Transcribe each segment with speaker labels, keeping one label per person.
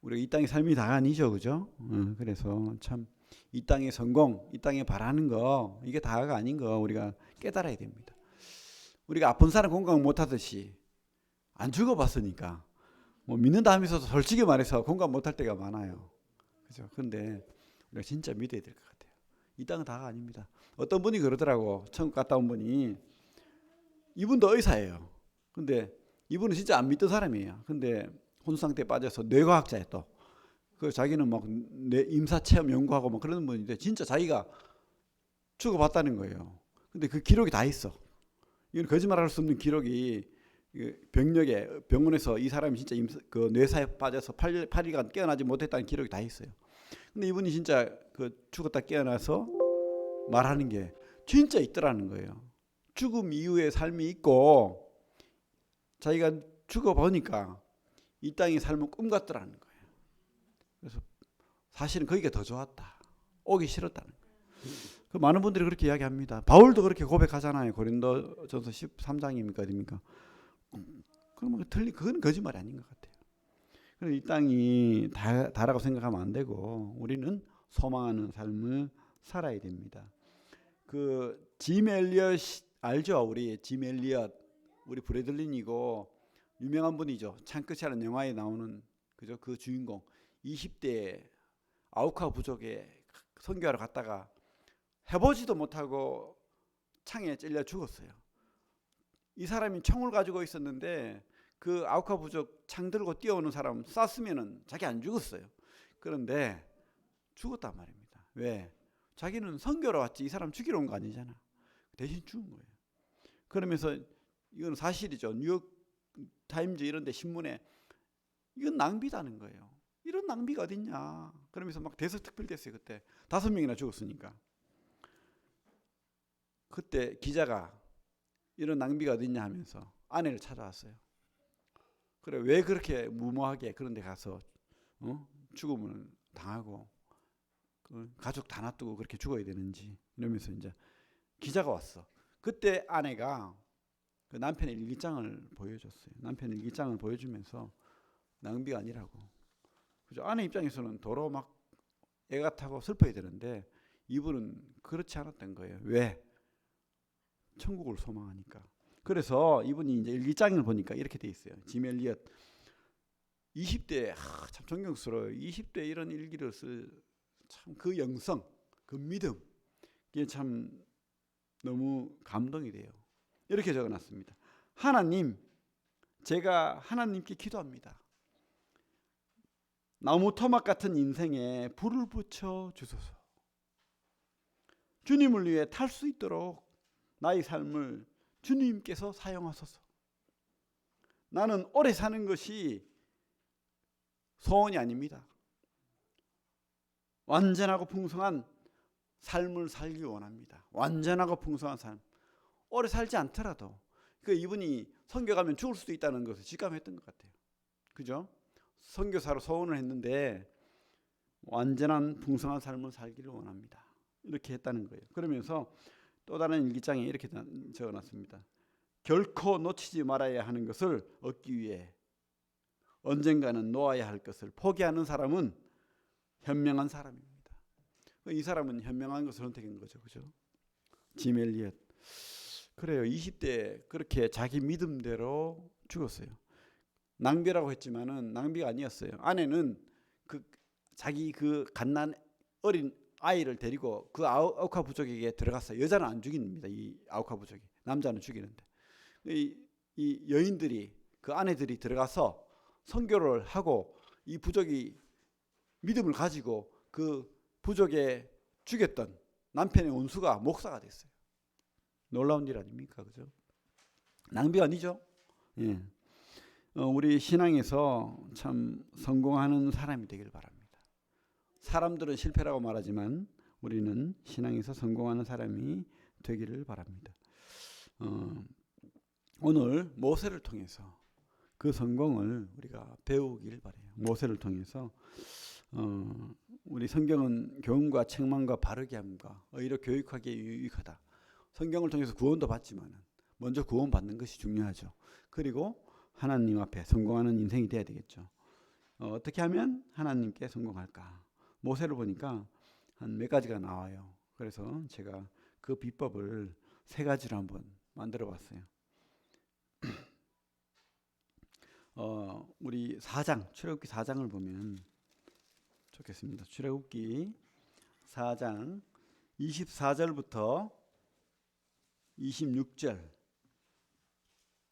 Speaker 1: 우리가 이 땅의 삶이 다가 아니죠, 그죠? 그래서 참 이 땅의 성공, 이 땅에 바라는 거 이게 다가 아닌 거 우리가 깨달아야 됩니다. 우리가 아픈 사람 건강 못하듯이 안 죽어봤으니까 뭐 믿는다 하면서도 솔직히 말해서 건강 못할 때가 많아요, 그죠? 그런데 우리가 진짜 믿어야 될 것 같아요. 이 땅은 다가 아닙니다. 어떤 분이 그러더라고. 천국 갔다 온 분이, 이분도 의사예요. 근데 이분은 진짜 안 믿던 사람이에요. 근데 혼상태에 빠져서 뇌과학자예요 또. 그 자기는 막 임사체험 연구하고 막 그러는 분인데 진짜 자기가 죽어봤다는 거예요. 근데 그 기록이 다 있어. 이건 거짓말할 수 없는 기록이, 병력에 병원에서 이 사람이 진짜 그 뇌사에 빠져서 8일간 깨어나지 못했다는 기록이 다 있어요. 근데 이분이 진짜 그 죽었다 깨어나서 말하는 게 진짜 있더라는 거예요. 죽음 이후의 삶이 있고 자기가 죽어보니까 이 땅의 삶은 꿈 같더라는 거예요. 그래서 사실은 거기가 더 좋았다. 오기 싫었다는 거예요. 그 많은 분들이 그렇게 이야기합니다. 바울도 그렇게 고백하잖아요. 고린도전서 13장입니까 어디입니까? 그러면 그건 거짓말이 아닌 것 같아요. 그래서 이 땅이 다라고 생각하면 안 되고 우리는 소망하는 삶을 살아야 됩니다. 그 짐 엘리엇 알죠? 우리 짐 엘리엇, 우리 브래들린이고 유명한 분이죠. 창끝이라는 영화에 나오는, 그죠? 그 주인공 20대 아우카 부족에 선교하러 갔다가 해보지도 못하고 창에 찔려 죽었어요. 이 사람이 총을 가지고 있었는데 그 아우카 부족 창 들고 뛰어오는 사람 쐈으면은 자기 안 죽었어요. 그런데 죽었단 말입니다. 왜? 자기는 선교로 왔지 이 사람 죽이러 온 거 아니잖아. 대신 죽은 거예요. 그러면서 이건 사실이죠. 뉴욕 타임즈 이런 데 신문에 이건 낭비다는 거예요. 이런 낭비가 어딨냐. 그러면서 막 대서특필됐어요. 그때 5명이나 죽었으니까. 그때 기자가 이런 낭비가 어딨냐 하면서 아내를 찾아왔어요. 그래, 왜 그렇게 무모하게 그런 데 가서 죽음을 당하고 가족 다 놔두고 그렇게 죽어야 되는지 이러면서 이제 기자가 왔어. 그때 아내가 그 남편의 일기장을 보여줬어요. 남편의 일기장을 보여주면서 낭비가 아니라고. 그죠? 아내 입장에서는 도로 막 애가 타고 슬퍼야 되는데 이분은 그렇지 않았던 거예요. 왜? 천국을 소망하니까. 그래서 이분이 이제 일기장을 보니까 이렇게 돼 있어요. 짐 엘리엇 20대 참 존경스러워요. 20대 이런 일기를 쓸 참 그 영성, 그 믿음, 이게 참 너무 감동이 돼요. 이렇게 적어놨습니다. 하나님, 제가 하나님께 기도합니다. 나무 토막 같은 인생에 불을 붙여 주소서. 주님을 위해 탈 수 있도록 나의 삶을 주님께서 사용하소서. 나는 오래 사는 것이 소원이 아닙니다. 완전하고 풍성한 삶을 살기 원합니다. 완전하고 풍성한 삶. 오래 살지 않더라도 그 이분이 선교 가면 죽을 수도 있다는 것을 직감했던 것 같아요. 그죠? 선교사로 소원을 했는데 완전한 풍성한 삶을 살기를 원합니다. 이렇게 했다는 거예요. 그러면서 또 다른 일기장에 이렇게 적어놨습니다. 결코 놓치지 말아야 하는 것을 얻기 위해 언젠가는 놓아야 할 것을 포기하는 사람은 현명한 사람입니다. 이 사람은 현명한 것을 선택한 거죠. 그죠? 짐 엘리엇. 그래요. 20대 그렇게 자기 믿음대로 죽었어요. 낭비라고 했지만은 낭비가 아니었어요. 아내는 자기 그 갓난 어린 아이를 데리고 그 아우카 부족에게 들어갔어요. 여자는 안 죽입니다. 이 아우카 부족이. 남자는 죽이는데. 이 여인들이, 그 아내들이 들어가서 선교를 하고 이 부족이 믿음을 가지고 그 부족에 죽였던 남편의 원수가 목사가 됐어요. 놀라운 일 아닙니까? 그죠? 낭비가 아니죠? 예. 우리 신앙에서 참 성공하는 사람이 되길 바랍니다. 사람들은 실패라고 말하지만 우리는 신앙에서 성공하는 사람이 되기를 바랍니다. 오늘 모세를 통해서 그 성공을 우리가 배우길 바라요. 모세를 통해서 우리 성경은 교훈과 책망과 바르게 함과 의로 교육하기에 유익하다. 성경을 통해서 구원도 받지만 먼저 구원받는 것이 중요하죠. 그리고 하나님 앞에 성공하는 인생이 돼야 되겠죠. 어떻게 하면 하나님께 성공할까? 모세를 보니까 한 몇 가지가 나와요. 그래서 제가 그 비법을 세 가지로 한번 만들어 봤어요. 우리 4장, 출애굽기 4장을 보면 좋겠습니다. 출애굽기 4장 24절부터 26절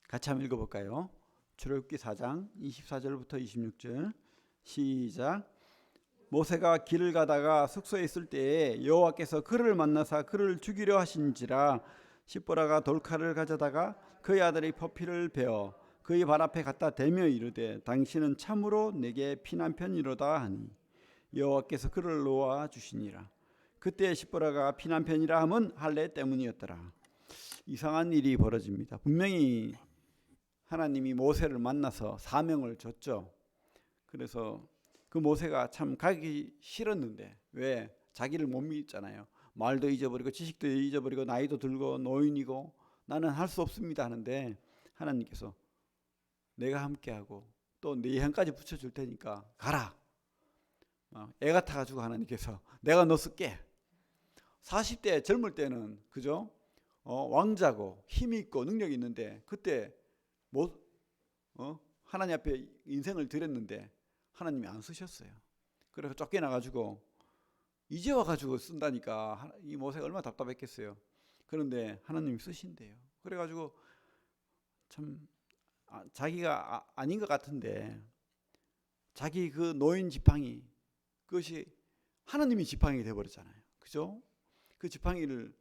Speaker 1: 같이 한번 읽어볼까요? 출애굽기 4장 24절부터 26절 시작. 모세가 길을 가다가 숙소에 있을 때에 여호와께서 그를 만나사 그를 죽이려 하신지라. 십보라가 돌칼을 가져다가 그의 아들의 퍼피를 베어 그의 발 앞에 갖다 대며 이르되 당신은 참으로 내게 피난편이로다 하니 여호와께서 그를 놓아 주시니라. 그때 십보라가 피난편이라 함은 할례 때문이었더라. 이상한 일이 벌어집니다. 분명히 하나님이 모세를 만나서 사명을 줬죠. 그래서 그 모세가 참 가기 싫었는데, 왜? 자기를 못 믿잖아요. 말도 잊어버리고 지식도 잊어버리고 나이도 들고 노인이고 나는 할 수 없습니다 하는데, 하나님께서 내가 함께하고 또 네 형까지 붙여줄 테니까 가라. 애가 타가지고 하나님께서 내가 너 쓸게. 40대 젊을 때는 그죠? 왕자고 힘이 있고 능력이 있는데 그때 하나님 앞에 인생을 드렸는데 하나님이 안 쓰셨어요. 그래서 쫓겨나가지고 이제 와가지고 쓴다니까 이 모세가 얼마나 답답했겠어요. 그런데 하나님이 쓰신대요. 그래가지고 참 자기가 아닌 것 같은데 자기 그 노인 지팡이 그것이 하나님이 지팡이가 되어버렸잖아요. 그죠? 그 지팡이를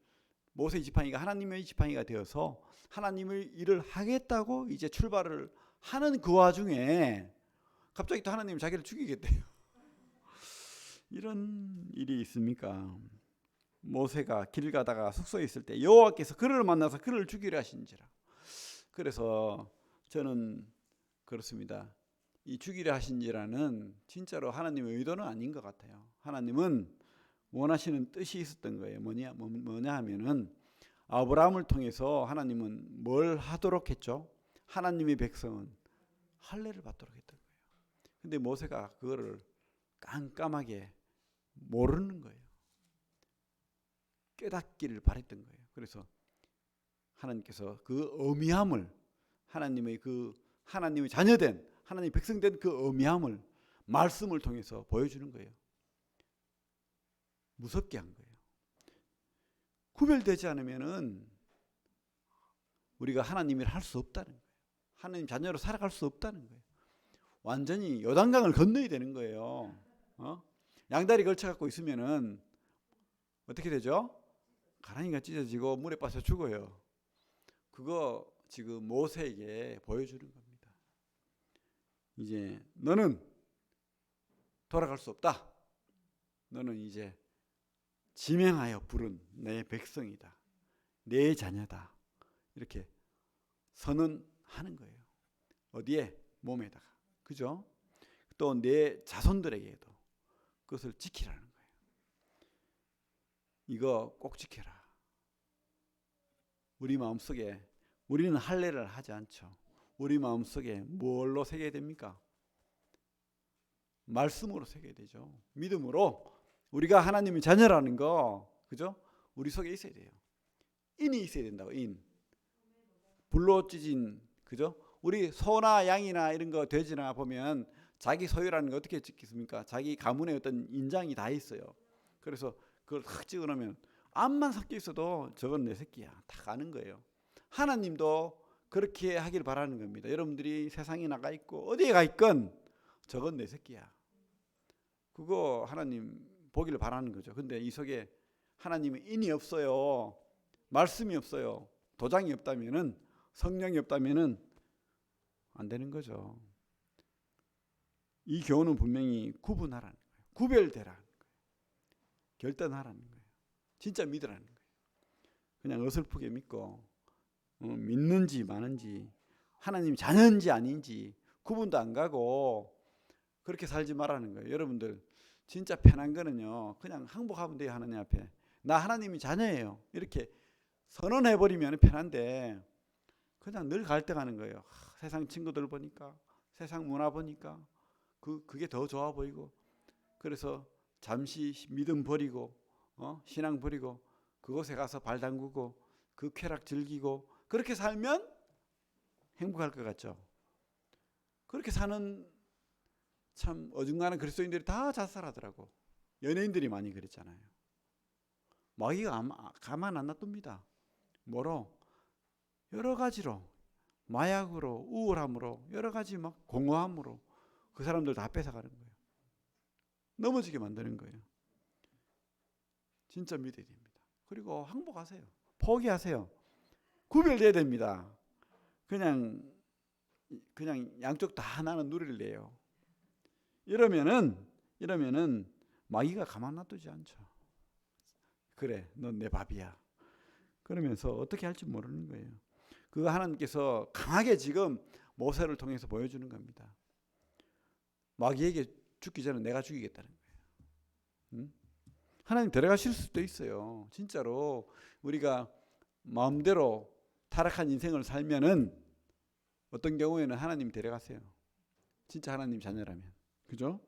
Speaker 1: 모세의 지팡이가 하나님의 지팡이가 되어서 하나님의 일을 하겠다고 이제 출발을 하는 그 와중에 갑자기 또 하나님이 자기를 죽이겠대요. 이런 일이 있습니까? 모세가 길 가다가 숙소에 있을 때 여호와께서 그를 만나서 그를 죽이려 하신지라. 그래서 저는 그렇습니다. 이 죽이려 하신지라는 진짜로 하나님의 의도는 아닌 것 같아요. 하나님은 원하시는 뜻이 있었던 거예요. 뭐냐 하면은 아브라함을 통해서 하나님은 뭘 하도록 했죠? 하나님의 백성은 할례를 받도록 했던 거예요. 근데 모세가 그거를 깜깜하게 모르는 거예요. 깨닫기를 바랬던 거예요. 그래서 하나님께서 그 어미함을 하나님의 자녀된 하나님의 백성된 그 어미함을 말씀을 통해서 보여주는 거예요. 무섭게 한 거예요. 구별되지 않으면은 우리가 하나님을 할 수 없다는 거예요. 하나님 자녀로 살아갈 수 없다는 거예요. 완전히 요단강을 건너야 되는 거예요. 양다리 걸쳐 갖고 있으면은 어떻게 되죠? 가랑이가 찢어지고 물에 빠져 죽어요. 그거 지금 모세에게 보여주는 겁니다. 이제 너는 돌아갈 수 없다. 너는 이제 지명하여 부른 내 백성이다. 내 자녀다. 이렇게 선언하는 거예요. 어디에? 몸에다가. 그죠? 또 내 자손들에게도 그것을 지키라는 거예요. 이거 꼭 지켜라. 우리 마음속에 우리는 할례를 하지 않죠. 우리 마음속에 뭘로 새겨야 됩니까? 말씀으로 새겨야 되죠. 믿음으로 우리가 하나님의 자녀라는 거, 그죠? 우리 속에 있어야 돼요. 인이 있어야 된다고. 인. 불로 찢은, 그죠? 우리 소나 양이나 이런 거 돼지나 보면 자기 소유라는 거 어떻게 찍겠습니까? 자기 가문의 어떤 인장이 다 있어요. 그래서 그걸 탁 찍어놓으면 암만 섞여 있어도 저건 내 새끼야. 다 아는 거예요. 하나님도 그렇게 하길 바라는 겁니다. 여러분들이 세상에 나가 있고 어디에 가 있건 저건 내 새끼야. 그거 하나님 보기를 바라는 거죠. 근데 이 속에 하나님의 인이 없어요. 말씀이 없어요. 도장이 없다면은, 성령이 없다면은 안 되는 거죠. 이 교훈은 분명히 구분하라는 거예요. 구별되라는 거예요. 결단하라는 거예요. 진짜 믿으라는 거예요. 그냥 어설프게 믿고 믿는지 마는지 하나님 자녀인지 아닌지 구분도 안 가고 그렇게 살지 말라는 거예요. 여러분들 진짜 편한 거는요, 그냥 항복하면 돼요. 하나님 앞에 나 하나님이 자녀예요 이렇게 선언해버리면 편한데 그냥 늘 갈등하는 거예요. 세상 친구들 보니까, 세상 문화 보니까, 그게 더 좋아 보이고, 그래서 잠시 믿음 버리고 신앙 버리고 그곳에 가서 발 담그고 그 쾌락 즐기고 그렇게 살면 행복할 것 같죠. 그렇게 사는 참 어중간한 그리스도인들이 다 자살하더라고. 연예인들이 많이 그랬잖아요. 마귀가 가만 안 놔둡니다. 뭐로? 여러 가지로, 마약으로, 우울함으로, 여러 가지 막 공허함으로 그 사람들 다 뺏어가는 거예요. 넘어지게 만드는 거예요. 진짜 믿어야 됩니다. 그리고 항복하세요. 포기하세요. 구별돼야 됩니다. 그냥 양쪽 다 나는 누릴래요. 이러면은 마귀가 가만 놔두지 않죠. 그래, 넌 내 밥이야. 그러면서 어떻게 할지 모르는 거예요. 그 하나님께서 강하게 지금 모세를 통해서 보여주는 겁니다. 마귀에게 죽기 전에 내가 죽이겠다는 거예요. 응? 하나님 데려가실 수도 있어요. 진짜로 우리가 마음대로 타락한 인생을 살면은 어떤 경우에는 하나님 데려가세요. 진짜 하나님 자녀라면. 그죠?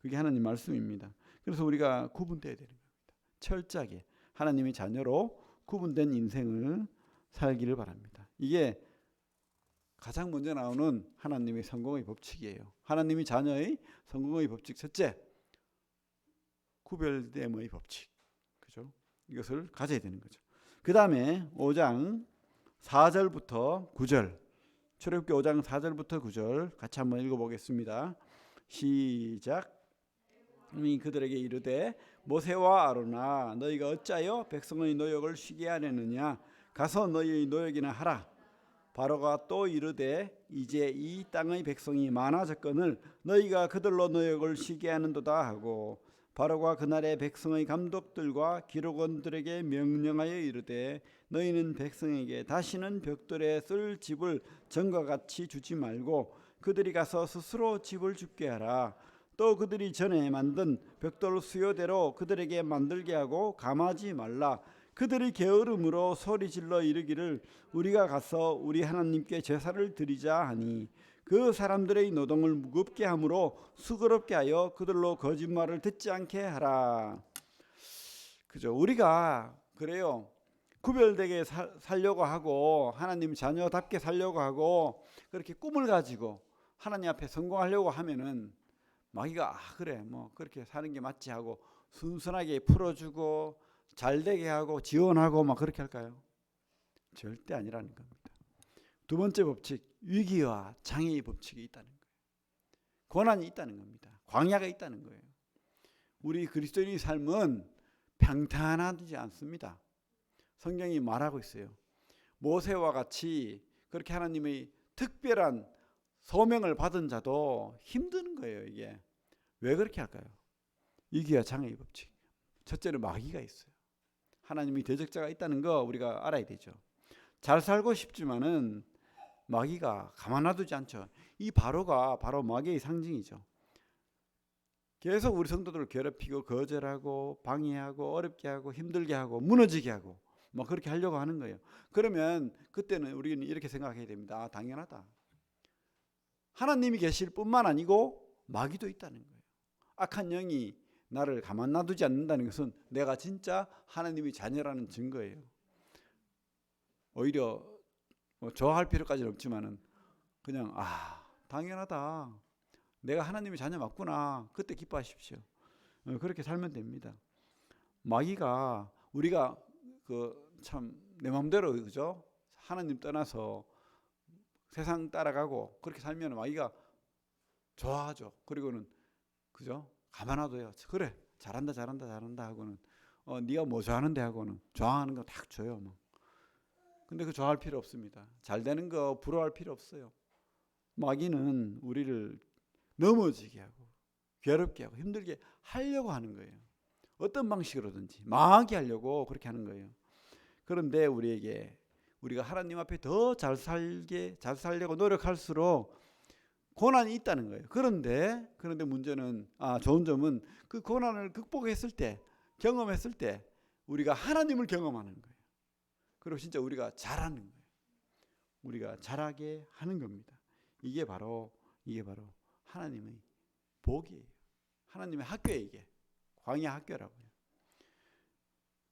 Speaker 1: 그게 하나님 말씀입니다. 그래서 우리가 구분돼야 되는 겁니다. 철저하게 하나님의 자녀로 구분된 인생을 살기를 바랍니다. 이게 가장 먼저 나오는 하나님의 성공의 법칙이에요. 하나님의 자녀의 성공의 법칙 첫째, 구별됨의 법칙. 그죠? 이것을 가져야 되는 거죠. 그 다음에 5장 4절부터 9절, 출애굽기 5장 4절부터 9절 같이 한번 읽어보겠습니다. 시작. 그들에게 이르되 모세와 아론아 너희가 어찌하여 백성의 노역을 쉬게 하려느냐 가서 너희의 노역이나 하라. 바로가 또 이르되 이제 이 땅의 백성이 많아졌거늘 너희가 그들로 노역을 쉬게 하는도다 하고 바로가 그날에 백성의 감독들과 기록원들에게 명령하여 이르되 너희는 백성에게 다시는 벽돌에 쓸 집을 전과 같이 주지 말고 그들이 가서 스스로 집을 짓게 하라. 또 그들이 전에 만든 벽돌 수요대로 그들에게 만들게 하고 감하지 말라. 그들이 게으름으로 소리질러 이르기를 우리가 가서 우리 하나님께 제사를 드리자 하니 그 사람들의 노동을 무겁게 함으로 수고롭게 하여 그들로 거짓말을 듣지 않게 하라. 그죠? 우리가 그래요. 구별되게 살려고 하고 하나님 자녀답게 살려고 하고 그렇게 꿈을 가지고 하나님 앞에 성공하려고 하면은 마귀가 그래 뭐 그렇게 사는 게 맞지 하고 순순하게 풀어주고 잘되게 하고 지원하고 막 그렇게 할까요? 절대 아니라는 겁니다. 두 번째 법칙, 위기와 장애의 법칙이 있다는 거예요. 고난이 있다는 겁니다. 광야가 있다는 거예요. 우리 그리스도인의 삶은 평탄하지 않습니다. 성경이 말하고 있어요. 모세와 같이 그렇게 하나님의 특별한 소명을 받은 자도 힘든 거예요. 이게 왜 그렇게 할까요? 위기와 장애의 법칙. 첫째는 마귀가 있어요. 하나님이 대적자가 있다는 거 우리가 알아야 되죠. 잘 살고 싶지만은 마귀가 가만 놔두지 않죠. 이 바로가 바로 마귀의 상징이죠. 계속 우리 성도들을 괴롭히고 거절하고 방해하고 어렵게 하고 힘들게 하고 무너지게 하고 뭐 그렇게 하려고 하는 거예요. 그러면 그때는 우리는 이렇게 생각해야 됩니다. 당연하다. 하나님이 계실 뿐만 아니고 마귀도 있다는 거예요. 악한 영이 나를 가만 놔두지 않는다는 것은 내가 진짜 하나님의 자녀라는 증거예요. 오히려 뭐 좋아할 필요까지는 없지만은 그냥 당연하다. 내가 하나님의 자녀 맞구나. 그때 기뻐하십시오. 그렇게 살면 됩니다. 마귀가 우리가 참 내 마음대로 그죠? 하나님 떠나서 세상 따라가고 그렇게 살면 마귀가 좋아하죠. 그리고는 그죠? 가만 놔둬요. 그래 잘한다 하고는 네가 뭐 좋아하는데 하고는 좋아하는 거 딱 줘요. 뭐. 근데 그 좋아할 필요 없습니다. 잘 되는 거 부러워할 필요 없어요. 마귀는 우리를 넘어지게 하고 괴롭게 하고 힘들게 하려고 하는 거예요. 어떤 방식으로든지 망하게 하려고 그렇게 하는 거예요. 그런데 우리가 하나님 앞에 더 잘 살려고 노력할수록 고난이 있다는 거예요. 그런데 문제는 좋은 점은 그 고난을 극복했을 때 경험했을 때 우리가 하나님을 경험하는 거예요. 그리고 진짜 우리가 잘하는 거예요. 우리가 잘하게 하는 겁니다. 이게 바로 하나님의 복이에요. 하나님의 학교에 이게 광야 학교라고요.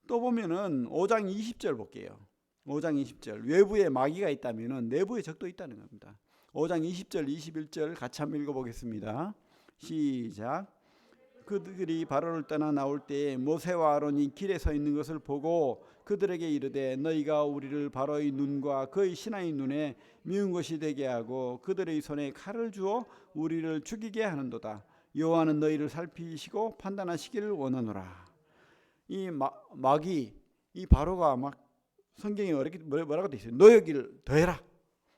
Speaker 1: 또 보면은 5장 20절 볼게요. 5장 20절 외부에 마귀가 있다면은 내부에 적도 있다는 겁니다. 5장 20절 21절 같이 한번 읽어보겠습니다. 시작. 그들이 바로를 떠나 나올 때에 모세와 아론이 길에 서 있는 것을 보고 그들에게 이르되 너희가 우리를 바로의 눈과 그의 신하의 눈에 미운 것이 되게 하고 그들의 손에 칼을 주어 우리를 죽이게 하는도다. 여호와는 너희를 살피시고 판단하시기를 원하노라. 이 마귀 이 바로가 막 성경에 뭐라고 돼 있어요? 노역을 더해라.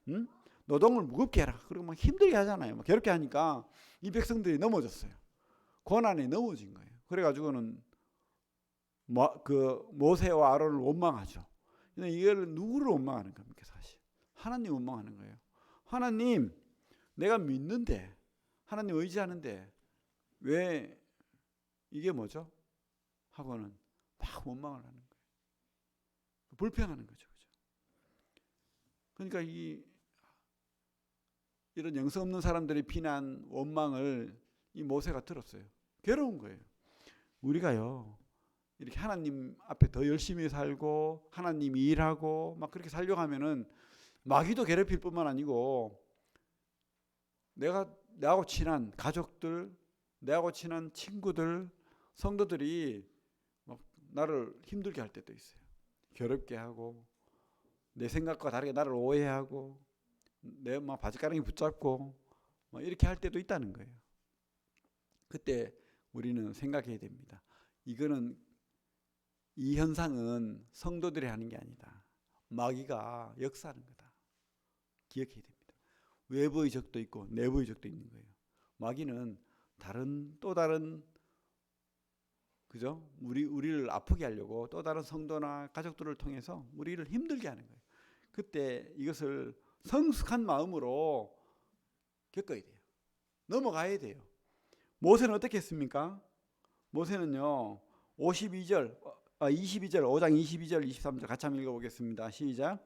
Speaker 1: 응? 노동을 무겁게 해라. 그리고 막 힘들게 하잖아요. 막 그렇게 하니까 이 백성들이 넘어졌어요. 고난에 넘어진 거예요. 그래가지고는 그 모세와 아론을 원망하죠. 근데 이걸 누구를 원망하는 겁니까 사실? 하나님 원망하는 거예요. 하나님, 내가 믿는데, 하나님 의지하는데 왜 이게 뭐죠? 하고는 막 원망을 하는 거예요. 불평하는 거죠, 그죠? 그러니까 이런 영성 없는 사람들의 비난, 원망을 이 모세가 들었어요. 괴로운 거예요. 우리가요 이렇게 하나님 앞에 더 열심히 살고 하나님 일하고 막 그렇게 살려고 하면은 마귀도 괴롭힐 뿐만 아니고 나하고 친한 가족들, 나하고 친한 친구들, 성도들이 막 나를 힘들게 할 때도 있어요. 괴롭게 하고 내 생각과 다르게 나를 오해하고 내 막 바지가랑이 붙잡고 막 이렇게 할 때도 있다는 거예요. 그때 우리는 생각해야 됩니다. 이 현상은 성도들이 하는 게 아니다. 마귀가 역사하는 거다. 기억해야 됩니다. 외부의 적도 있고 내부의 적도 있는 거예요. 마귀는 또 다른 그죠? 우리를 아프게 하려고 또 다른 성도나 가족들을 통해서 우리를 힘들게 하는 거예요. 그때 이것을 성숙한 마음으로 겪어야 돼요. 넘어가야 돼요. 모세는 어떻게 했습니까? 모세는요 22절 5장 22절 23절 같이 한번 읽어보겠습니다. 시작.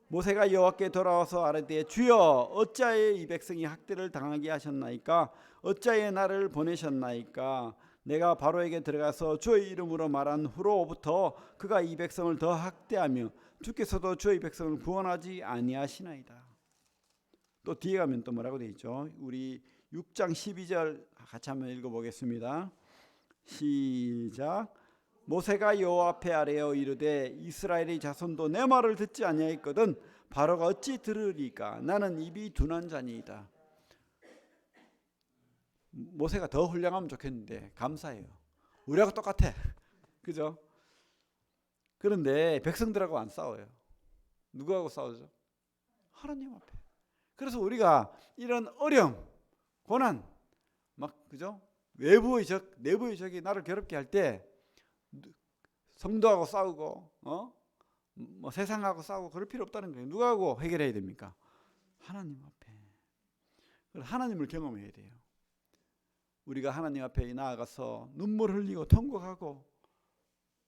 Speaker 1: 모세가 여호와께 돌아와서 아뢰되 주여 어찌하여 이 백성이 학대를 당하게 하셨나이까? 어찌하여 나를 보내셨나이까? 내가 바로에게 들어가서 주의 이름으로 말한 후로부터 그가 이 백성을 더 학대하며 주께서도 주의 백성을 구원하지 아니하시나이다. 또 뒤에 가면 또 뭐라고 되어 있죠? 우리 6장 12절 같이 한번 읽어보겠습니다. 시작. 모세가 여호와 앞에 아뢰어 이르되 이스라엘의 자손도 내 말을 듣지 아니하였거든 바로가 어찌 들으리까? 나는 입이 둔한 자니이다. 모세가 더 훌륭하면 좋겠는데 감사해요. 우리하고 똑같아. 그죠? 그런데 백성들하고 안 싸워요. 누구하고 싸우죠? 하나님 앞에. 그래서 우리가 이런 어려움, 고난, 막 그죠? 외부의 적, 내부의 적이 나를 괴롭게 할 때 성도하고 싸우고, 뭐 세상하고 싸우고 그럴 필요 없다는 거예요. 누구하고 해결해야 됩니까? 하나님 앞에. 하나님을 경험해야 돼요. 우리가 하나님 앞에 나아가서 눈물 흘리고 통곡하고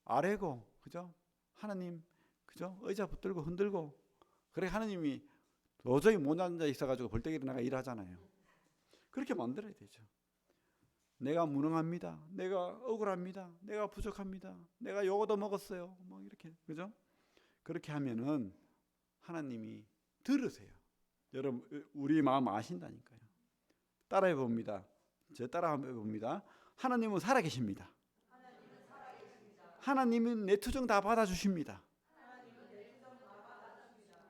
Speaker 1: 아뢰고, 그죠? 하나님, 그죠? 의자 붙들고 흔들고, 그래 하나님이 도저히 못 앉아 있어가지고 벌떡 일어나가 일하잖아요. 그렇게 만들어야 되죠. 내가 무능합니다. 내가 억울합니다. 내가 부족합니다. 내가 요거도 먹었어요. 뭐 이렇게 그죠? 그렇게 하면은 하나님이 들으세요. 여러분 우리 마음 아신다니까요. 따라해 봅니다. 제 따라해 봅니다. 하나님은 살아계십니다. 하나님은 내 투정 다 받아주십니다.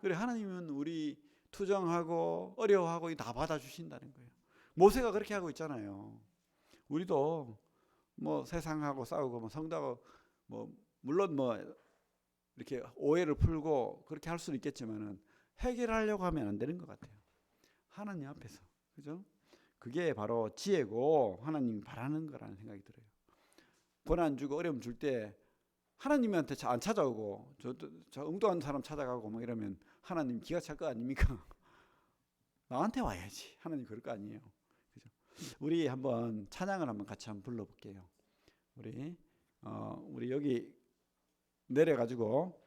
Speaker 1: 그래 하나님은 우리 투정하고 어려워하고 다 받아주신다는 거예요. 모세가 그렇게 하고 있잖아요. 우리도 뭐 세상하고 싸우고 뭐 성도하고 뭐 물론 뭐 이렇게 오해를 풀고 그렇게 할 수는 있겠지만은 해결하려고 하면 안 되는 것 같아요. 하나님 앞에서 그죠? 그게 바로 지혜고 하나님이 바라는 거라는 생각이 들어요. 고난 주고 어려움 줄 때 하나님한테 안 찾아오고 저 엉뚱한 사람 찾아가고 뭐 이러면 하나님 기가 찰 거 아닙니까? 나한테 와야지. 하나님 그럴 거 아니에요. 그죠? 우리 한번 찬양을 한번 같이 한번 불러볼게요. 우리 여기 내려가지고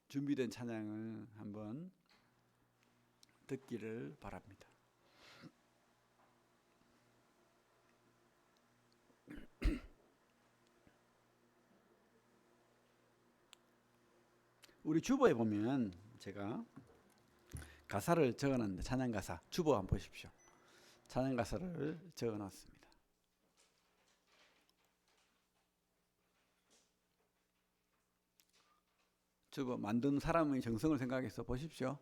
Speaker 1: 준비된 찬양을 한번 듣기를 바랍니다. 우리 주보에 보면 제가 가사를 적어놨는데 찬양 가사 주보 한번 보십시오. 찬양 가사를 적어놨습니다. 주보 만든 사람의 정성을 생각해서 보십시오.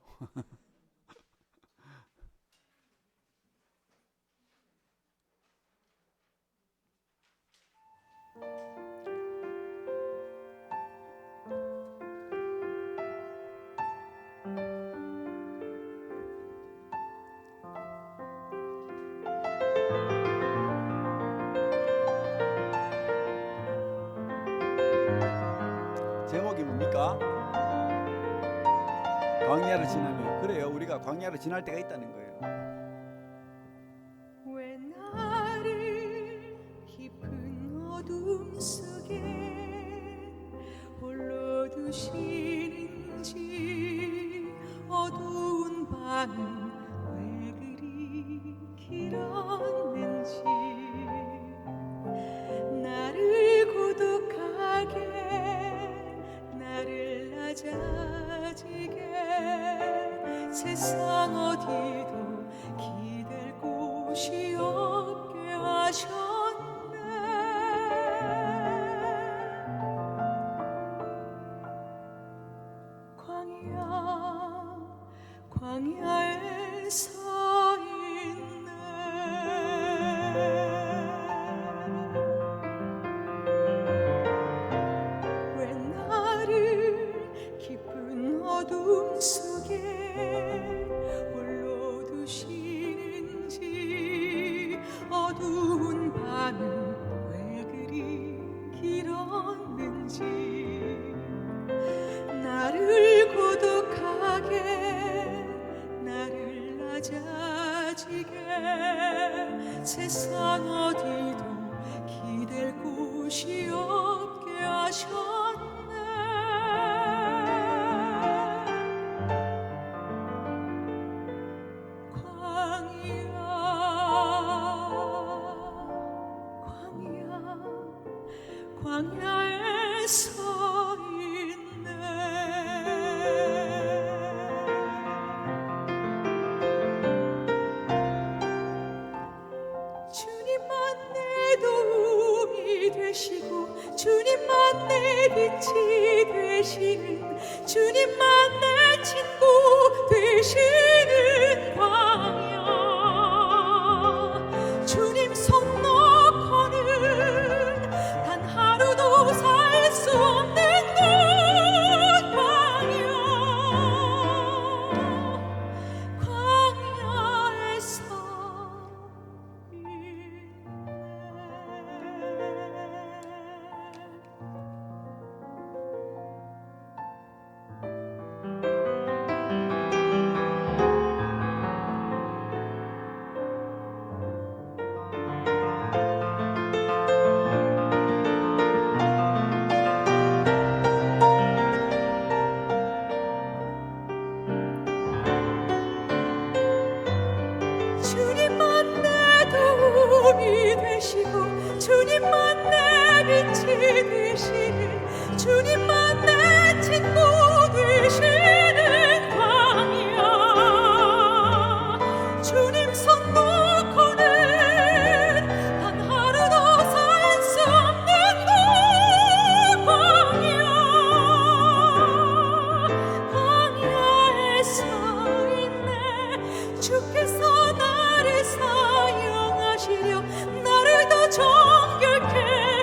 Speaker 1: 제목이 뭡니까? 광야를 지나면. 그래요, 우리가 광야를 지날 때가 있다는 거예요.
Speaker 2: 왜 나를 깊은 어둠 속에 홀로 두시는지, 어두운 밤은 왜 그리 길었는지, 나를 고독하게, 나를 낮아지게, 세상 어디도 기댈 곳이 없게 하셨네. 광야에 서 있네. 왜 나를 깊은 어둠 속에 홀로 두시는지, 어두운 밤은 왜 그리 길었는지, 나를 고독하게, 나를 낮아지게, 세상 어디도 기댈 곳이 없게 하셨네. 광야에 서 있네. 주님만 내 도움이 되시고, 주님만 내 빛이 되시는, 주님만 내 친구 되시는 광야, 주님 손 놓고는 단 하루도 살 수 없는 곳, 광야에서 주님만 내 도움이 되시고, 주님만 내 빛이 되시는, 주님만 내 친구 되시는 광야, 주님 손 놓고는 단 하루도 살 수 없는 곳, 광야에 서 있네. 주께서 나를 사용하시려, 나를 더 정결케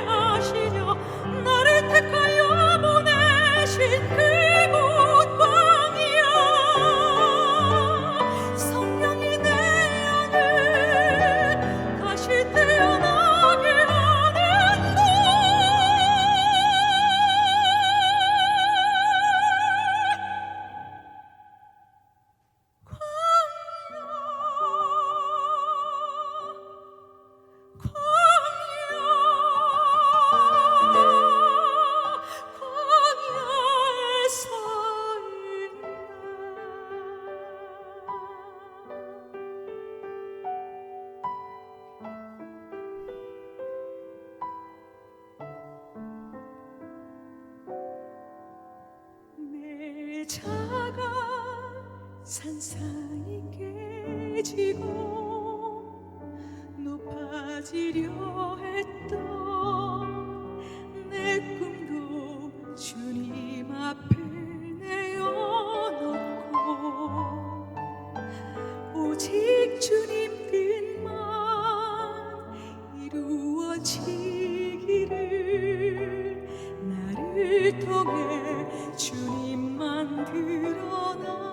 Speaker 2: 하시려, 나를 택하여 보내신 그곳 광야, 성령이 내 안에 다시 태어나게 하는 곳, 산산이 깨지고 높아지려 했던 내 꿈도 주님 앞에 내어놓고 오직 주님 뜻만 이루어지기를 나를 통해 주님만 드러나시기를.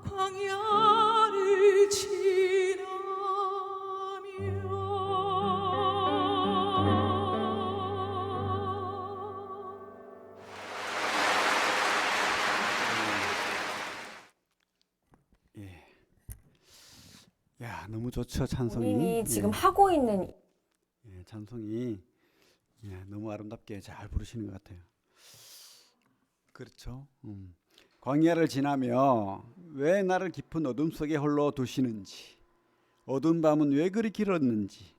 Speaker 2: 광야를 지나며
Speaker 1: 예. 야, 너무 좋죠, 찬송이.
Speaker 3: 본인이 지금
Speaker 1: 예.
Speaker 3: 하고 있는
Speaker 1: 예, 찬송이 너무 아름답게 잘 부르시는 것 같아요. 그렇죠. 광야를 지나며 왜 나를 깊은 어둠 속에 홀로 두시는지, 어두운 밤은 왜 그리 길었는지,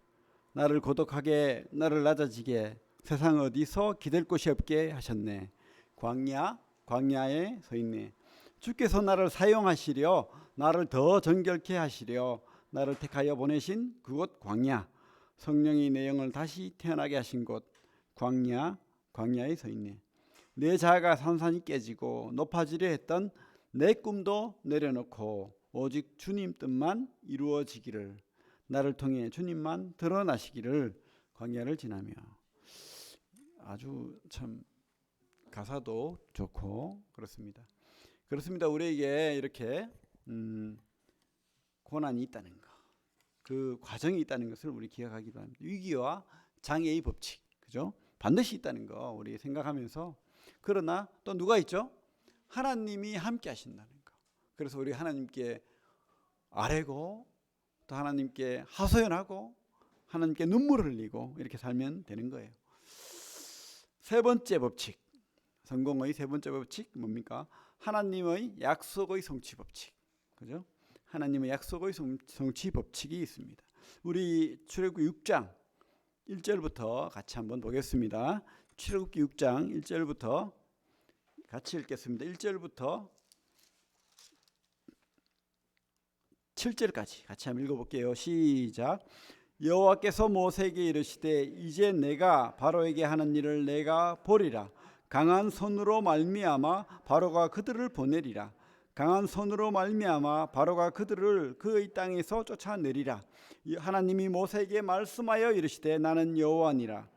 Speaker 1: 나를 고독하게, 나를 낮아지게 세상 어디서 기댈 곳이 없게 하셨네. 광야에 서 있네. 주께서 나를 사용하시려, 나를 더 정결케 하시려 나를 택하여 보내신 그곳 광야, 성령이 내 영을 다시 태어나게 하신 곳 광야에 서 있네. 내 자아가 산산이 깨지고 높아지려 했던 내 꿈도 내려놓고 오직 주님 뜻만 이루어지기를, 나를 통해 주님만 드러나시기를 광야를 지나며. 아주 참 가사도 좋고 그렇습니다. 우리에게 이렇게 고난이 있다는 거, 그 과정이 있다는 것을 우리 기억하기 바랍니다. 위기와 장애의 법칙, 그죠? 반드시 있다는 거 우리 생각하면서, 그러나 또 누가 있죠? 하나님이 함께 하신다는 거. 그래서 우리 하나님께 아뢰고 또 하나님께 하소연하고 하나님께 눈물을 흘리고 이렇게 살면 되는 거예요. 세 번째 법칙, 성공의 세 번째 법칙 뭡니까? 하나님의 약속의 성취 법칙. 그죠? 하나님의 약속의 성취 법칙이 있습니다. 우리 출애굽기 6장 1절부터 같이 한번 보겠습니다. 출애굽기 6장 1절부터 같이 읽겠습니다. 1절부터 7절까지 같이 한번 읽어볼게요. 시작. 여호와께서 모세에게 이르시되 이제 내가 바로에게 하는 일을 내가 보리라. 강한 손으로 말미암아 바로가 그들을 보내리라. 강한 손으로 말미암아 바로가 그들을 그의 땅에서 쫓아내리라. 하나님이 모세에게 말씀하여 이르시되 나는 여호와니라.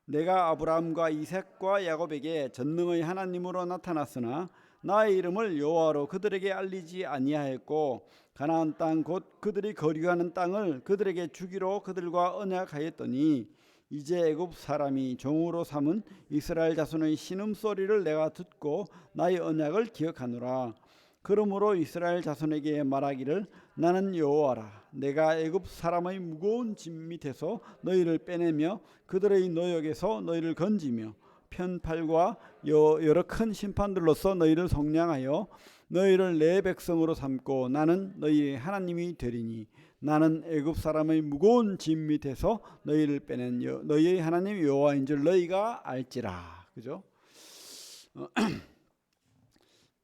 Speaker 1: 내가 아브라함과 이삭과 야곱에게 전능의 하나님으로 나타났으나 나의 이름을 여호와로 그들에게 알리지 아니하였고 가나안 땅 곧 그들이 거류하는 땅을 그들에게 주기로 그들과 언약하였더니 이제 애굽 사람이 종으로 삼은 이스라엘 자손의 신음소리를 내가 듣고 나의 언약을 기억하노라. 그러므로 이스라엘 자손에게 말하기를 나는 여호와라. 내가 애굽 사람의 무거운 짐 밑에서 너희를 빼내며 그들의 노역에서 너희를 건지며 편팔과 여러 큰 심판들로서 너희를 속량하여 너희를 내 백성으로 삼고 나는 너희의 하나님이 되리니 나는 애굽 사람의 무거운 짐 밑에서 너희를 빼낸 너희의 하나님 여호와인 줄 너희가 알지라. 그죠?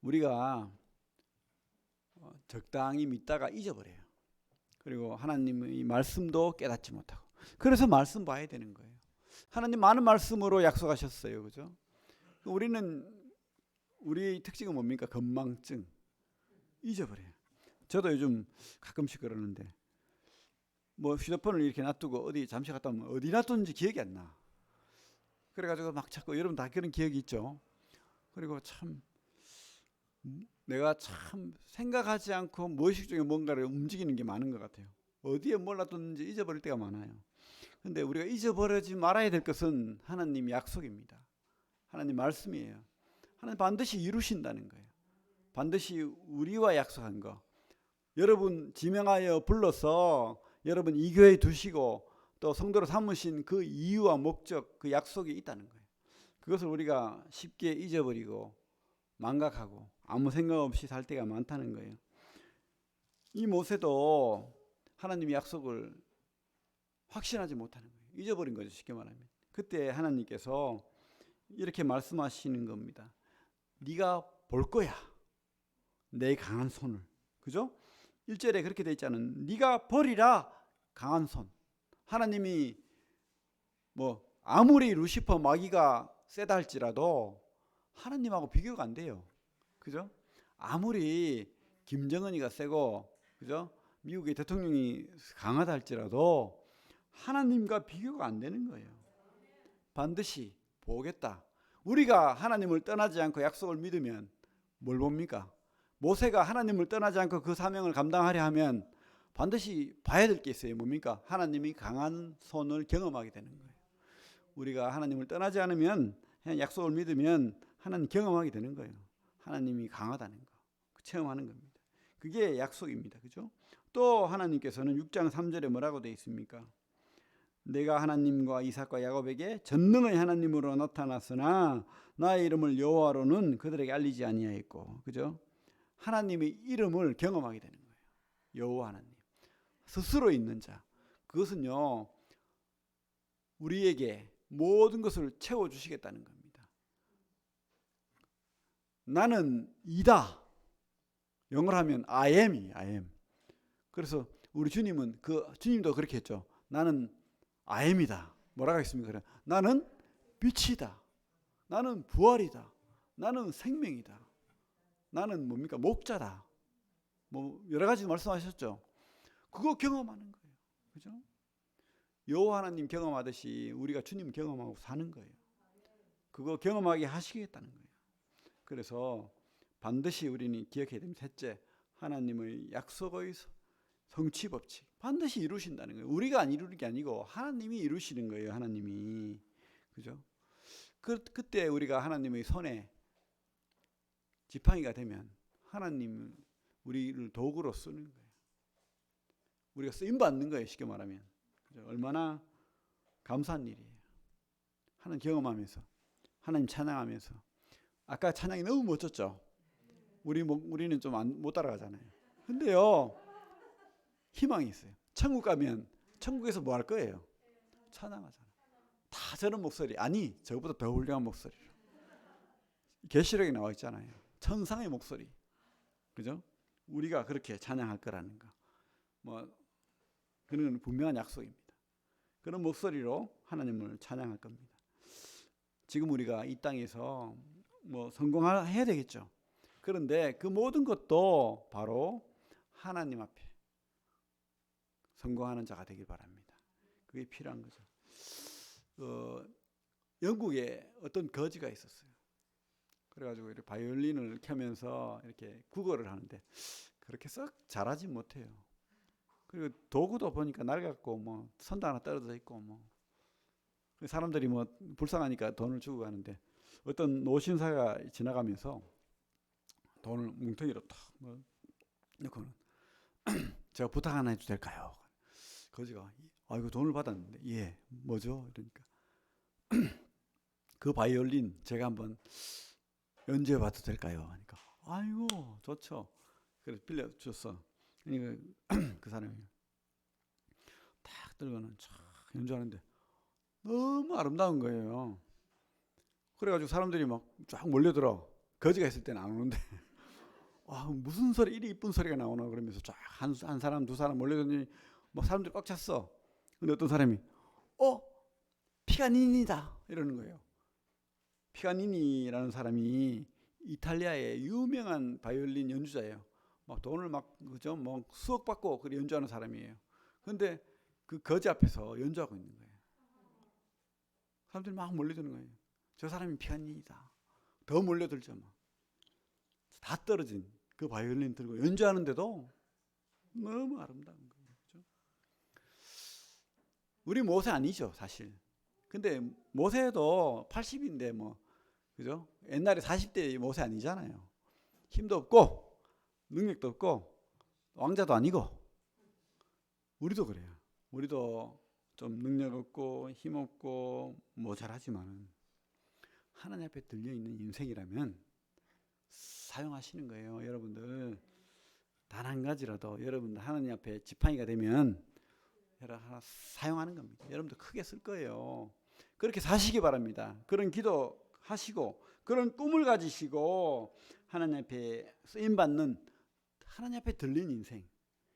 Speaker 1: 우리가 적당히 믿다가 잊어버려요. 그리고 하나님의 말씀도 깨닫지 못하고, 그래서 말씀 봐야 되는 거예요. 하나님 많은 말씀으로 약속하셨어요. 그죠? 우리 특징은 뭡니까? 건망증. 잊어버려요. 저도 요즘 가끔씩 그러는데 뭐 휴대폰을 이렇게 놔두고 어디 잠시 갔다 오면 어디 놔뒀는지 기억이 안 나. 그래가지고 막 찾고, 여러분 다 그런 기억이 있죠. 그리고 참 내가 참 생각하지 않고 무의식 중에 뭔가를 움직이는 게 많은 것 같아요. 어디에 뭘 놔뒀는지 잊어버릴 때가 많아요. 근데 우리가 잊어버리지 말아야 될 것은 하나님 약속입니다. 하나님 말씀이에요. 하나님 반드시 이루신다는 거예요. 반드시 우리와 약속한 거. 여러분 지명하여 불러서 여러분 이 교회에 두시고 또 성도로 삼으신 그 이유와 목적, 그 약속이 있다는 거예요. 그것을 우리가 쉽게 잊어버리고 망각하고 아무 생각 없이 살 때가 많다는 거예요. 이 모세도 하나님의 약속을 확신하지 못하는 거예요. 잊어버린 거죠. 쉽게 말하면. 그때 하나님께서 이렇게 말씀하시는 겁니다. 네가 볼 거야. 내 강한 손을. 그죠? 1절에 그렇게 돼 있잖아요. 네가 버리라 강한 손. 하나님이 뭐 아무리 루시퍼 마귀가 세다 할지라도 하나님하고 비교가 안 돼요. 그죠? 아무리 김정은이가 세고, 그죠? 미국의 대통령이 강하다 할지라도 하나님과 비교가 안 되는 거예요. 반드시 보겠다. 우리가 하나님을 떠나지 않고 약속을 믿으면 뭘 봅니까? 모세가 하나님을 떠나지 않고 그 사명을 감당하려 하면 반드시 봐야 될 게 있어요. 뭡니까? 하나님이 강한 손을 경험하게 되는 거예요. 우리가 하나님을 떠나지 않으면, 그냥 약속을 믿으면 하나님 경험하게 되는 거예요. 하나님이 강하다는 거 체험하는 겁니다. 그게 약속입니다. 그죠? 또 하나님께서는 6장 3절에 뭐라고 되어 있습니까? 내가 하나님과 이삭과 야곱에게 전능의 하나님으로 나타났으나 나의 이름을 여호와로는 그들에게 알리지 아니하였고, 그죠? 하나님의 이름을 경험하게 되는 거예요. 여호와 하나님 스스로 있는 자. 그것은요 우리에게 모든 것을 채워주시겠다는 겁니다. 나는 이다. 영어로 하면 I am이 I am. 그래서 우리 주님은 주님도 그렇게 했죠. 나는 I am이다. 뭐라고 했습니까? 나는 빛이다. 나는 부활이다. 나는 생명이다. 나는 뭡니까? 목자다. 뭐 여러 가지 말씀하셨죠. 그거 경험하는 거예요. 그죠? 여호와 하나님 경험하듯이 우리가 주님 경험하고 사는 거예요. 그거 경험하게 하시겠다는 거예요. 그래서 반드시 우리는 기억해야 됩니다. 셋째, 하나님의 약속의 성취 법칙 반드시 이루신다는 거예요. 우리가 안 이루는 게 아니고 하나님이 이루시는 거예요. 하나님이. 그죠? 그때 우리가 하나님의 손에 지팡이가 되면 하나님 우리를 도구로 쓰는 거예요. 우리가 쓰임 받는 거예요. 쉽게 말하면. 그죠? 얼마나 감사한 일이에요. 하나님 경험하면서 하나님 찬양하면서. 아까 찬양이 너무 멋졌죠. 우리는 좀 못 따라가잖아요. 근데요 희망이 있어요. 천국 가면 천국에서 뭐 할 거예요? 찬양하잖아요. 다 저런 목소리, 아니 저보다 더 훌륭한 목소리로. 계시록에 나와 있잖아요. 천상의 목소리. 그죠? 우리가 그렇게 찬양할 거라는 거. 뭐 그런 분명한 약속입니다. 그런 목소리로 하나님을 찬양할 겁니다. 지금 우리가 이 땅에서 뭐 성공해야 되겠죠. 그런데 그 모든 것도 바로 하나님 앞에 성공하는 자가 되길 바랍니다. 그게 필요한 거죠. 영국에 어떤 거지가 있었어요. 그래가지고 이렇게 바이올린을 켜면서 이렇게 국어를 하는데 그렇게 썩 잘하지 못해요. 그리고 도구도 보니까 낡았고 뭐 선도 하나 떨어져 있고 뭐 사람들이 뭐 불쌍하니까 돈을 주고 가는데 어떤 노신사가 지나가면서 돈을 뭉텅이로 탁뭐 넣고는 제가 부탁 하나 해도 될까요? 거지가 이거 돈을 받았는데 예 뭐죠? 이러니까 그 바이올린 제가 한번 연주해봐도 될까요? 하니까 아이고 좋죠. 그래서 빌려줬어. 그러니까 그 사람이 딱 들고는 쫙 연주하는데 너무 아름다운 거예요. 그래가지고 사람들이 막 쫙 몰려들어. 거지가 있을 때는 안 오는데 무슨 소리 이리 이쁜 소리가 나오나 그러면서 쫙 한 사람 두 사람 몰려들더니 막 사람들이 꽉 찼어. 근데 어떤 사람이 피가니니다 이러는 거예요. 피가니니라는 사람이 이탈리아의 유명한 바이올린 연주자예요. 막 돈을 그죠? 뭐 수억 받고 그 연주하는 사람이에요. 근데 그 거지 앞에서 연주하고 있는 거예요. 사람들이 막 몰려드는 거예요. 저 사람이 피가니니다. 더 몰려들죠. 막. 다 떨어진 그 바이올린 들고 연주하는데도 너무 아름다운 거예요. 그렇죠? 우리 모세 아니죠, 사실. 근데 모세도 80인데 뭐 그죠? 옛날에 40대 모세 아니잖아요. 힘도 없고 능력도 없고 왕자도 아니고 우리도 그래요. 우리도 좀 능력 없고 힘 없고 모자라지만 하나님 앞에 들려있는 인생이라면 사용하시는 거예요. 여러분들 단 한 가지라도 여러분들 하나님 앞에 지팡이가 되면 하나 사용하는 겁니다. 여러분도 크게 쓸 거예요. 그렇게 사시기 바랍니다. 그런 기도 하시고 그런 꿈을 가지시고 하나님 앞에 쓰임 받는, 하나님 앞에 들린 인생,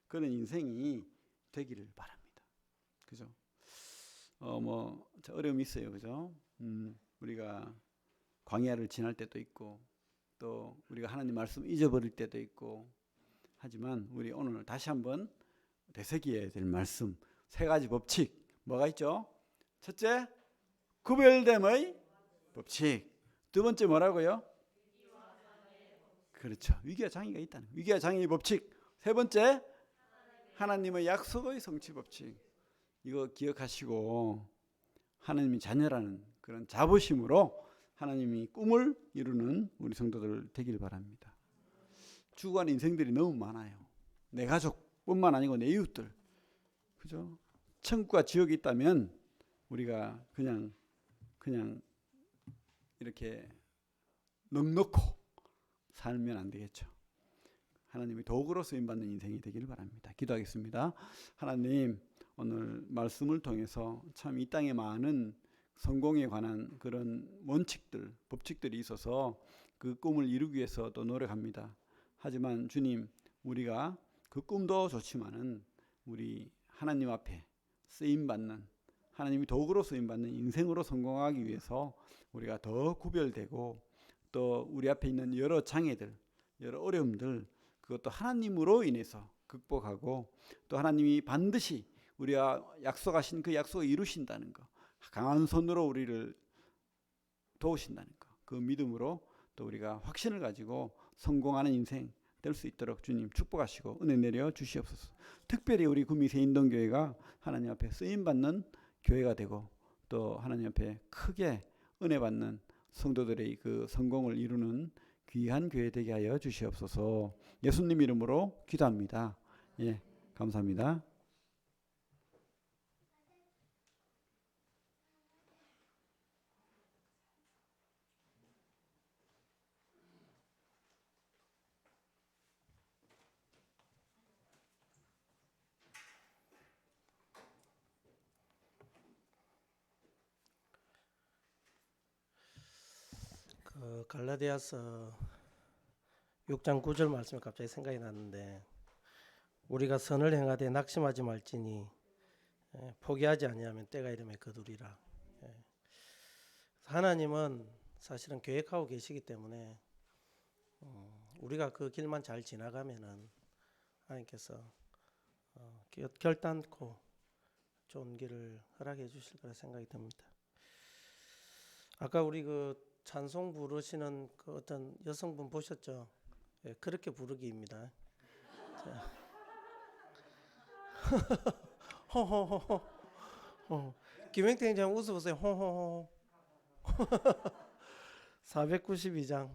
Speaker 1: 그런 인생이 되기를 바랍니다. 그죠? 어려움이 있어요. 그죠? 우리가 광야를 지날 때도 있고 또 우리가 하나님 말씀 잊어버릴 때도 있고 하지만 우리 오늘 다시 한번 되새겨야 될 말씀, 세 가지 법칙 뭐가 있죠? 첫째, 구별됨의 법칙. 두 번째 뭐라고요? 그렇죠. 위기와 장애가 있다는, 위기와 장애의 법칙. 세 번째, 하나님의 약속의 성취 법칙. 이거 기억하시고 하나님이 자녀라는 그런 자부심으로 하나님이 꿈을 이루는 우리 성도들 되길 바랍니다. 죽어가는 인생들이 너무 많아요. 내 가족뿐만 아니고 내 이웃들, 그죠? 천국과 지옥이 있다면 우리가 그냥 이렇게 넉넉고 살면 안 되겠죠. 하나님의 도구로 쓰임받는 인생이 되길 바랍니다. 기도하겠습니다. 하나님, 오늘 말씀을 통해서 참 이 땅에 많은 성공에 관한 그런 원칙들, 법칙들이 있어서 그 꿈을 이루기 위해서 또 노력합니다. 하지만 주님, 우리가 그 꿈도 좋지만은 우리 하나님 앞에 쓰임받는, 하나님이 도구로 쓰임받는 인생으로 성공하기 위해서 우리가 더 구별되고 또 우리 앞에 있는 여러 장애들, 여러 어려움들, 그것도 하나님으로 인해서 극복하고 또 하나님이 반드시 우리가 약속하신 그 약속을 이루신다는 것, 강한 손으로 우리를 도우신다는 것, 그 믿음으로 또 우리가 확신을 가지고 성공하는 인생 될 수 있도록 주님 축복하시고 은혜 내려 주시옵소서. 특별히 우리 구미새 인동교회가 하나님 앞에 쓰임받는 교회가 되고 또 하나님 앞에 크게 은혜 받는 성도들의 그 성공을 이루는 귀한 교회 되게 하여 주시옵소서. 예수님 이름으로 기도합니다. 예, 감사합니다.
Speaker 3: 갈라디아서 6장 9절 말씀이 갑자기 생각이 났는데, 우리가 선을 행하되 낙심하지 말지니 포기하지 아니하면 때가 이름에 거두리라. 하나님은 사실은 계획하고 계시기 때문에 우리가 그 길만 잘 지나가면은 하나님께서 결단코 좋은 길을 허락해 주실 거라 생각이 듭니다. 아까 우리 그 찬송 부르시는 그 어떤 여성분 보셨죠? 예, 그렇게 부르기입니다. 호호호호. 김행태님 웃어보세요. 호호호. 492장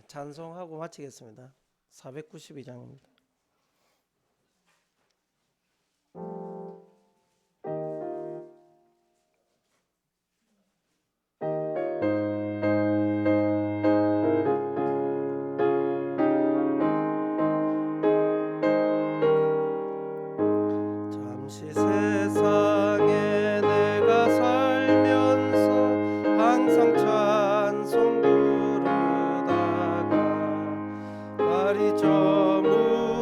Speaker 3: 찬송하고 마치겠습니다. 492장입니다. 찬송 부르다가 말이 저물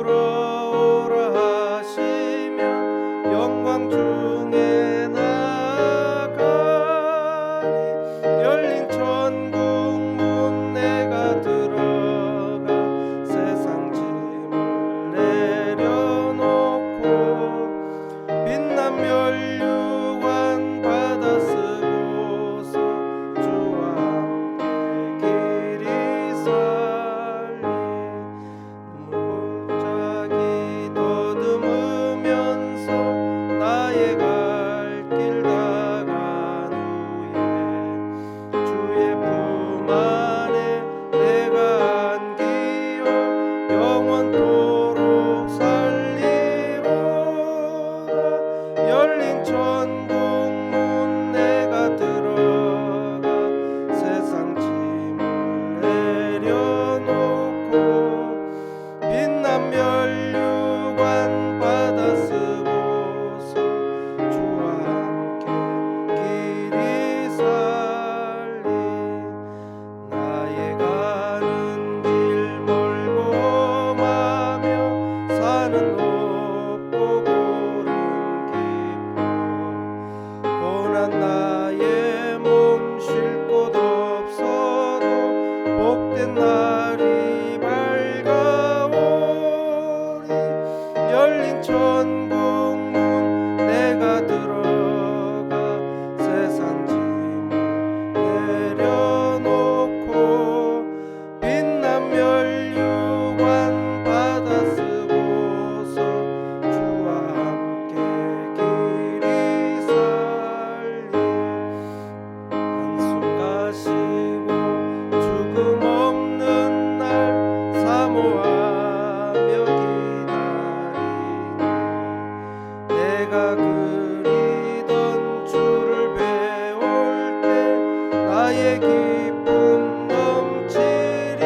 Speaker 3: 나의 기쁨 넘치리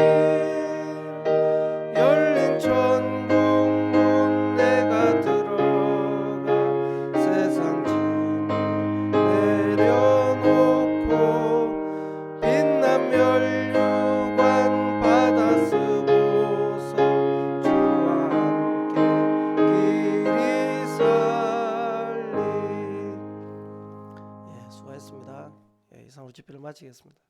Speaker 3: 열린 천국 문 내가 들어가 세상 짐을 내려놓고 빛난 멸류관 받아 쓰고서 주와 함께 길이 살리. 예, 수고했습니다. 예, 이상으로 집회를 마치겠습니다.